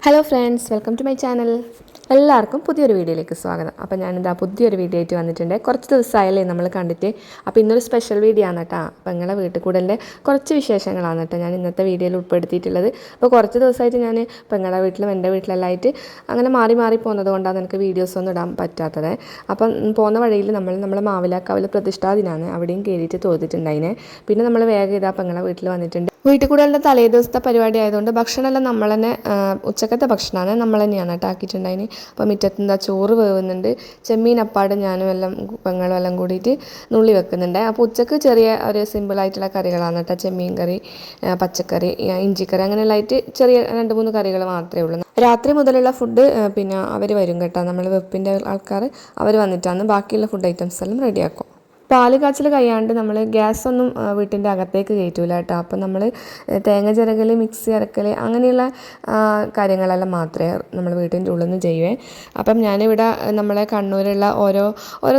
Hello friends, welcome to my channel. എല്ലാവർക്കും പുതിയൊരു വീഡിയോയിലേക്ക് സ്വാഗതം. അപ്പോൾ ഞാനിതാ പുതിയൊരു വീഡിയോ ആയിട്ട് വന്നിട്ടുണ്ട്. കുറച്ച് ദിവസമായല്ലേ നമ്മൾ കണ്ടിട്ട്. അപ്പോൾ ഇന്നൊരു സ്പെഷ്യൽ വീഡിയോ ആണ് കേട്ടോ. അപ്പോൾ നിങ്ങളെ വീട്ടിൽ കൂടലിൻ്റെ കുറച്ച് വിശേഷങ്ങളാണ് കേട്ടോ ഞാൻ ഇന്നത്തെ വീഡിയോയിൽ ഉൾപ്പെടുത്തിയിട്ടുള്ളത്. അപ്പോൾ കുറച്ച് ദിവസമായിട്ട് ഞാൻ പെങ്ങളുടെ വീട്ടിലും എൻ്റെ വീട്ടിലെല്ലാം ആയിട്ട് അങ്ങനെ മാറി മാറി പോകുന്നത് കൊണ്ടാണ് എനിക്ക് വീഡിയോസൊന്നും ഇടാൻ പറ്റാത്തത്. അപ്പം പോകുന്ന വഴിയിൽ നമ്മളെ മാവിലാക്കാവിൽ പ്രതിഷ്ഠാദിനാണ്, അവിടെയും കയറിയിട്ട് തോന്നിയിട്ടുണ്ടായിനെ. പിന്നെ നമ്മൾ വേഗം ഇതാ പെങ്ങളുടെ വീട്ടിൽ വന്നിട്ടുണ്ട്. വീട്ടിൽ കൂടലിൻ്റെ തലേ ദിവസത്തെ പരിപാടി ആയതുകൊണ്ട് ഭക്ഷണമെല്ലാം നമ്മൾ തന്നെ, ഉച്ചക്കത്തെ ഭക്ഷണമാണ് നമ്മൾ തന്നെയാണ് കേട്ടോ ആക്കിയിട്ടുണ്ടായിന്. അപ്പോൾ മുറ്റത്തെന്താ ചോറ് വേവുന്നുണ്ട്, ചെമ്മീൻ അപ്പാടും ഞാനും എല്ലാം പെങ്ങളും എല്ലാം കൂടിയിട്ട് നുള്ളി വെക്കുന്നുണ്ട്. അപ്പോൾ ഉച്ചക്ക് ചെറിയ ഒരു സിമ്പിളായിട്ടുള്ള കറികളാണ് കേട്ടോ. ചെമ്മീൻ കറി, പച്ചക്കറി, ഇഞ്ചിക്കറി അങ്ങനെയെല്ലാം ആയിട്ട് ചെറിയ 2-3 കറികൾ മാത്രമേ ഉള്ളൂ. രാത്രി മുതലുള്ള ഫുഡ് പിന്നെ അവർ വരും കേട്ടോ, നമ്മൾ വെപ്പിൻ്റെ ആൾക്കാർ അവർ വന്നിട്ടാണ് ബാക്കിയുള്ള ഫുഡ് ഐറ്റംസ് എല്ലാം റെഡിയാക്കും. പാല് കാച്ചൽ കഴിയാണ്ട് നമ്മൾ ഗ്യാസൊന്നും വീട്ടിൻ്റെ അകത്തേക്ക് കയറ്റൂല കേട്ടോ. അപ്പം നമ്മൾ തേങ്ങ ചിരകൽ, മിക്സി അരക്കൽ അങ്ങനെയുള്ള കാര്യങ്ങളെല്ലാം മാത്രമേ നമ്മൾ വീട്ടിൻ്റെ ഉള്ളിൽ നിന്ന് ചെയ്യുവേ. അപ്പം ഞാനിവിടെ നമ്മളെ കണ്ണൂരുള്ള ഓരോ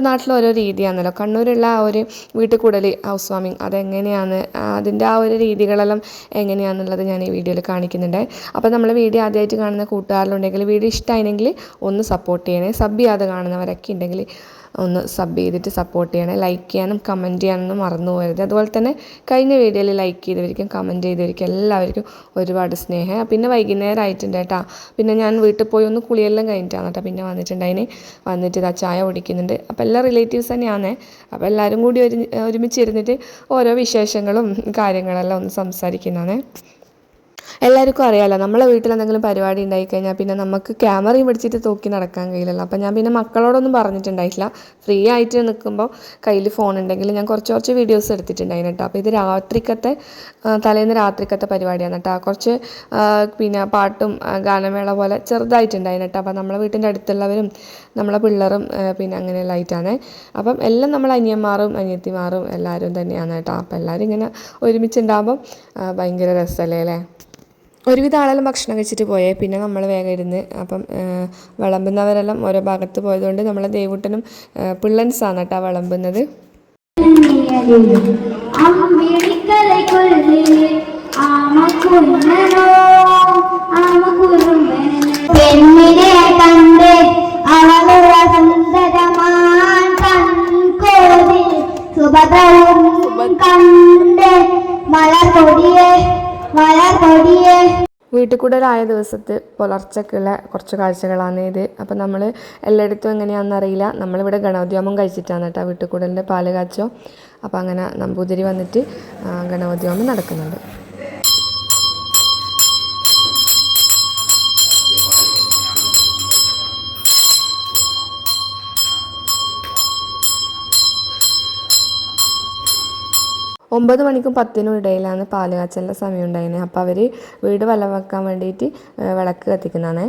നാട്ടിലും ഓരോ രീതിയാണല്ലോ. കണ്ണൂരുള്ള ആ ഒരു വീട്ടിൽ കൂടൽ, ഹൗസ് വാമിങ്, അതെങ്ങനെയാണ്, അതിൻ്റെ ആ ഒരു രീതികളെല്ലാം എങ്ങനെയാണെന്നുള്ളത് ഞാൻ ഈ വീഡിയോയിൽ കാണിക്കുന്നുണ്ട്. അപ്പോൾ നമ്മൾ വീഡിയോ ആദ്യമായിട്ട് കാണുന്ന കൂട്ടുകാരിലുണ്ടെങ്കിൽ വീഡിയോ ഇഷ്ടമായെങ്കിൽ ഒന്ന് സപ്പോർട്ട് ചെയ്യണേ. സബ് ചെയ്യാതെ കാണുന്നവരൊക്കെ ഉണ്ടെങ്കിൽ ഒന്ന് സബ് ചെയ്തിട്ട് സപ്പോർട്ട് ചെയ്യണേ. ലൈക്ക് ചെയ്യാനും കമൻറ്റ് ചെയ്യാനൊന്നും മറന്നു പോകരുത്. അതുപോലെ തന്നെ കഴിഞ്ഞ വീഡിയോയിൽ ലൈക്ക് ചെയ്തവർക്കും കമൻറ്റ് ചെയ്തവർക്കും എല്ലാവർക്കും ഒരുപാട് സ്നേഹം. പിന്നെ വൈകുന്നേരം ആയിട്ടുണ്ട് കേട്ടോ. പിന്നെ ഞാൻ വീട്ടിൽ പോയി ഒന്ന് കുളിയെല്ലാം കഴിഞ്ഞിട്ടാണ് കേട്ടോ പിന്നെ വന്നിട്ടുണ്ടായിന്. വന്നിട്ട് ഇതാ ചായ കുടിക്കുന്നുണ്ട്. അപ്പോൾ എല്ലാ റിലേറ്റീവ്സ് തന്നെയാണ്. അപ്പോൾ എല്ലാവരും കൂടി ഒരുമിച്ചിരുന്നിട്ട് ഓരോ വിശേഷങ്ങളും കാര്യങ്ങളെല്ലാം ഒന്ന് സംസാരിക്കുന്നതാണ്. എല്ലാവർക്കും അറിയാമല്ലോ, നമ്മളെ വീട്ടിൽ എന്തെങ്കിലും പരിപാടി ഉണ്ടായിക്കഴിഞ്ഞാൽ പിന്നെ നമുക്ക് ക്യാമറയും പിടിച്ചിട്ട് തൂക്കി നടക്കാൻ കഴിയില്ലല്ലോ. അപ്പം ഞാൻ പിന്നെ മക്കളോടൊന്നും പറഞ്ഞിട്ടുണ്ടായിട്ടില്ല. ഫ്രീ ആയിട്ട് നിൽക്കുമ്പോൾ കയ്യിൽ ഫോൺ ഉണ്ടെങ്കിൽ ഞാൻ കുറച്ച് വീഡിയോസ് എടുത്തിട്ടുണ്ടായിരുന്നു കേട്ടോ. അപ്പോൾ ഇത് തലേന്ന് രാത്രിക്കത്തെ പരിപാടിയാണ് കേട്ടോ. കുറച്ച് പിന്നെ പാട്ടും ഗാനമേള പോലെ ചെറുതായിട്ടുണ്ടായിരുന്നു കേട്ടോ. അപ്പം നമ്മളെ വീട്ടിൻ്റെ അടുത്തുള്ളവരും നമ്മളെ പിള്ളേരും പിന്നെ അങ്ങനെയുള്ള ആയിട്ടാണ്. അപ്പം എല്ലാം നമ്മൾ അനിയന്മാരും അനിയത്തിമാരും എല്ലാവരും തന്നെയാണ് കേട്ടോ. അപ്പം എല്ലാവരും ഇങ്ങനെ ഒരുമിച്ചുണ്ടാകുമ്പം ഭയങ്കര രസമല്ലേ അല്ലേ. ഒരുവിധ ആളെല്ലാം ഭക്ഷണം കഴിച്ചിട്ട് പോയേ. പിന്നെ നമ്മൾ വേഗം ഇരുന്ന് അപ്പം വിളമ്പുന്നവരെല്ലാം ഓരോ ഭാഗത്ത് പോയതുകൊണ്ട് നമ്മളെ ദേവൂട്ടനും പിള്ളൻസാണ് കേട്ടോ വിളമ്പുന്നത്. വീട്ടിൽ കൂടലായ ദിവസത്തെ പുലർച്ചക്കുള്ള കുറച്ച് കാഴ്ചകളാണ് ഇത്. അപ്പം നമ്മൾ എല്ലായിടത്തും എങ്ങനെയാണെന്നറിയില്ല, നമ്മളിവിടെ ഗണപതിഹോമം കഴിച്ചിട്ടാണ് കേട്ടോ വീട്ടിൽ കൂടലിൻ്റെ പാല് കാച്ചോ. അപ്പം അങ്ങനെ നമ്പൂതിരി വന്നിട്ട് ഗണപതിഹോമം നടക്കുന്നുണ്ട്. ഒമ്പത് മണിക്കും 10-നും ഇടയിലാണ് പാല് കാച്ചലിൻ്റെ സമയം ഉണ്ടായിരുന്നത്. അപ്പോൾ അവർ വീട് വലം വെക്കാൻ വേണ്ടിയിട്ട് വിളക്ക് കത്തിക്കുന്നതാണ്.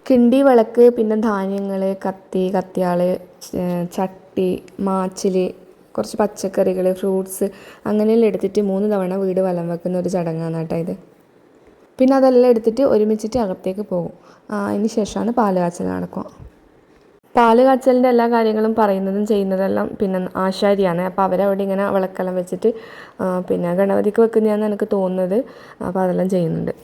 കിണ്ടി വിളക്ക്, പിന്നെ ധാന്യങ്ങൾ, കത്തിയാൾ, ചട്ടി, മാച്ചിൽ, കുറച്ച് പച്ചക്കറികൾ, ഫ്രൂട്ട്സ് അങ്ങനെയെല്ലാം എടുത്തിട്ട് 3 തവണ വീട് വലം വെക്കുന്ന ഒരു ചടങ്ങാണ് കേട്ടോ ഇത്. പിന്നെ അതെല്ലാം എടുത്തിട്ട് ഒരുമിച്ചിട്ട് അകത്തേക്ക് പോകും. അതിന് ശേഷമാണ് പാല് കാച്ചൽ നടക്കുക. പാല് കാച്ചലിൻ്റെ എല്ലാ കാര്യങ്ങളും പറയുന്നതും ചെയ്യുന്നതെല്ലാം പിന്നെ ആശാരിയാണ്. അപ്പോൾ അവരവിടെ ഇങ്ങനെ വിളക്കെല്ലാം വെച്ചിട്ട് പിന്നെ ഗണപതിക്ക് വെക്കുന്നതാണെന്ന് എനിക്ക് തോന്നുന്നത്. അപ്പോൾ അതെല്ലാം ചെയ്യുന്നുണ്ട്.